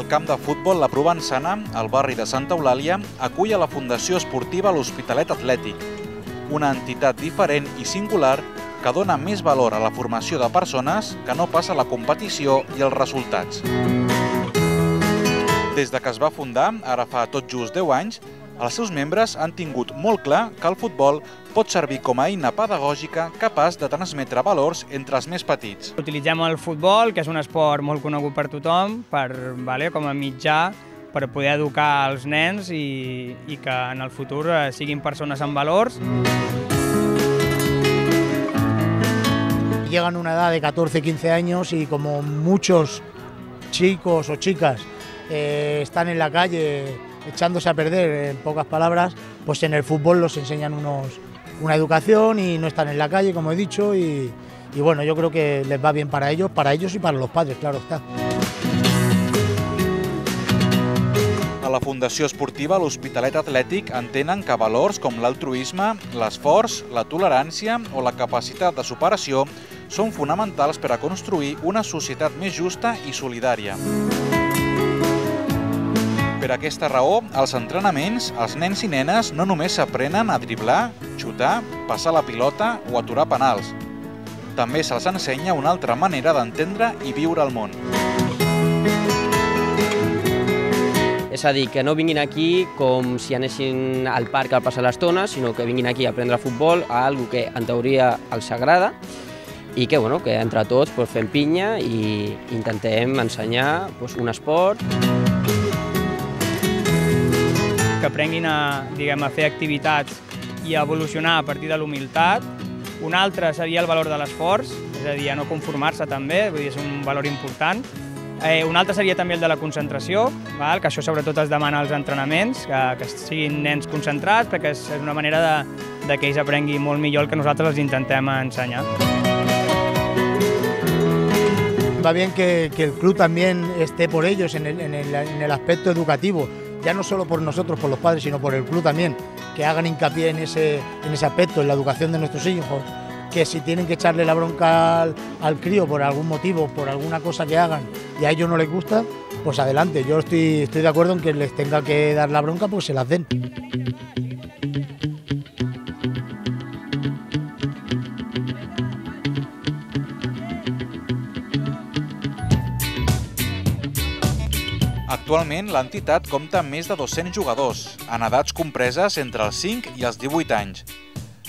el camp de futbol La Provençana, al barri de Santa Eulàlia, acull a la Fundació Esportiva l'Hospitalet Atlètic, una entitat diferent i singular que dona més valor a la formació de persones que no pas a la competició i els resultats. Des de que es va fundar, ara fa tot just 10 anys, els seus membres han tingut molt clar que el futbol pot servir com a eina pedagògica capaç de transmetre valors entre els més petits. Utilitzem el futbol, que és un esport molt conegut per tothom, com a mitjà per poder educar els nens i que en el futur siguin persones amb valors. Llegan a una edad de 14-15 años y como muchos chicos o chicas están en la calle echándose a perder, en pocas palabras, pues en el fútbol los enseñan una educación y no están en la calle, como he dicho, y bueno, yo creo que les va bien para ellos y para los padres, claro está. A la Fundació Esportiva l'Hospitalet Atlètic entenen que valors com l'altruisme, l'esforç, la tolerància o la capacitat de superació són fonamentals per a construir una societat més justa i solidària. Per aquesta raó, als entrenaments, els nens i nenes no només s'aprenen a driblar, xutar, passar la pilota o aturar penals. També se'ls ensenya una altra manera d'entendre i viure el món. És a dir, que no vinguin aquí com si anessin al parc a passar l'estona, sinó que vinguin aquí a aprendre futbol, a alguna que en teoria els agrada, i que entre tots fem pinya i intentem ensenyar un esport. Que aprenguin a fer activitats i a evolucionar a partir de la humilitat. Un altre seria el valor de l'esforç, és a dir, a no conformar-se també, vull dir, és un valor important. Un altre seria també el de la concentració, que això sobretot es demana als entrenaments, que siguin nens concentrats, perquè és una manera que ells aprenguin molt millor el que nosaltres els intentem ensenyar. Va bien que el club también esté por ellos en el aspecto educativo, ya no solo por nosotros, por los padres, sino por el club también, que hagan hincapié en ese aspecto, en la educación de nuestros hijos, que si tienen que echarle la bronca al crío por algún motivo, por alguna cosa que hagan y a ellos no les gusta, pues adelante. Yo estoy de acuerdo en que les tenga que dar la bronca, pues se las den. Actualment, l'entitat compta amb més de 200 jugadors, en edats compreses entre els 5 i els 18 anys.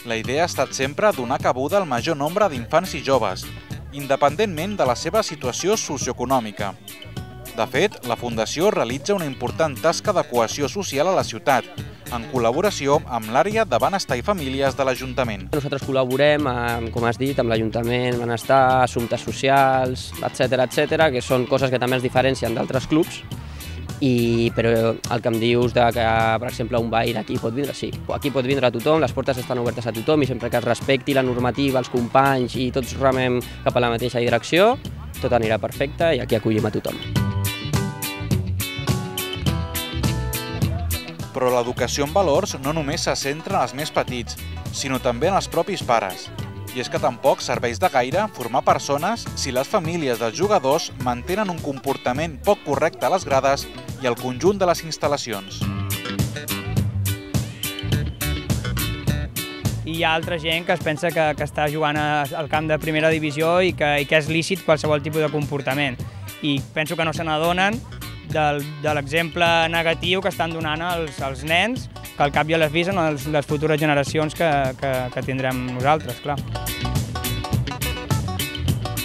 La idea ha estat sempre donar cabuda al major nombre d'infants i joves, independentment de la seva situació socioeconòmica. De fet, la Fundació realitza una important tasca de cohesió social a la ciutat, en col·laboració amb l'àrea de benestar i famílies de l'Ajuntament. Nosaltres col·laborem, com has dit, amb l'Ajuntament, benestar, assumptes socials, etc., que són coses que també es diferencien d'altres clubs. Però el que em dius que, per exemple, un veí d'aquí pot vindre, sí, aquí pot vindre tothom, les portes estan obertes a tothom i sempre que es respecti la normativa, els companys i tots remem cap a la mateixa direcció, tot anirà perfecte i aquí acollim a tothom. Però l'educació en valors no només se centra en els més petits, sinó també en els propis pares. I és que tampoc serveix de gaire formar persones si les famílies dels jugadors mantenen un comportament poc correcte a les grades i al conjunt de les instal·lacions. I hi ha altra gent que es pensa que està jugant al camp de primera divisió i que és lícit qualsevol tipus de comportament. I penso que no se n'adonen de l'exemple negatiu que estan donant als nens, que al cap ja les visen les futures generacions que tindrem nosaltres, clar.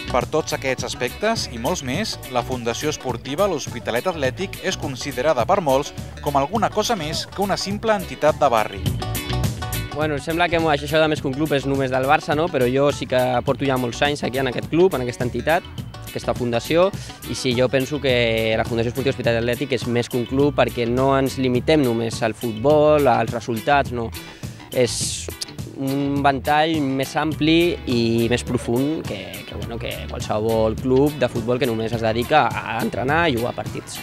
Per tots aquests aspectes i molts més, la Fundació Esportiva l'Hospitalet Atlètic és considerada per molts com alguna cosa més que una simple entitat de barri. Bueno, sembla que això de més que un club és només del Barça, però jo sí que porto ja molts anys aquí en aquest club, en aquesta entitat, aquesta fundació, i sí, jo penso que la Fundació Esportiva Hospitalet Atlètic és més que un club perquè no ens limitem només al futbol, als resultats, no. És un ventall més ampli i més profund que qualsevol club de futbol que només es dedica a entrenar i jugar partits.